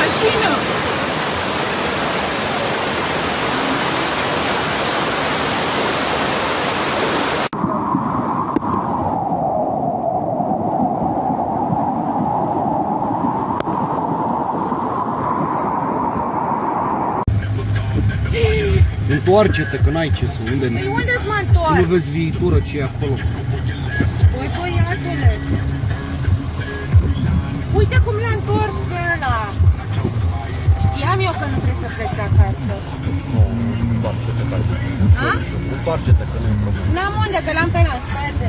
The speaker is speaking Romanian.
mașină! Întoarce-te, că n-ai ce să unde. Păi unde-ți mă întorc? Nu vezi viitură ce e acolo. Păi, băiatule! Uite cum l-a întors pe ăla! Știam eu că nu trebuie să pleci acasă. Nu, întoarce-te, că A? întoarce-te, că nu e problemă. N-am unde, că l-am pe la spate.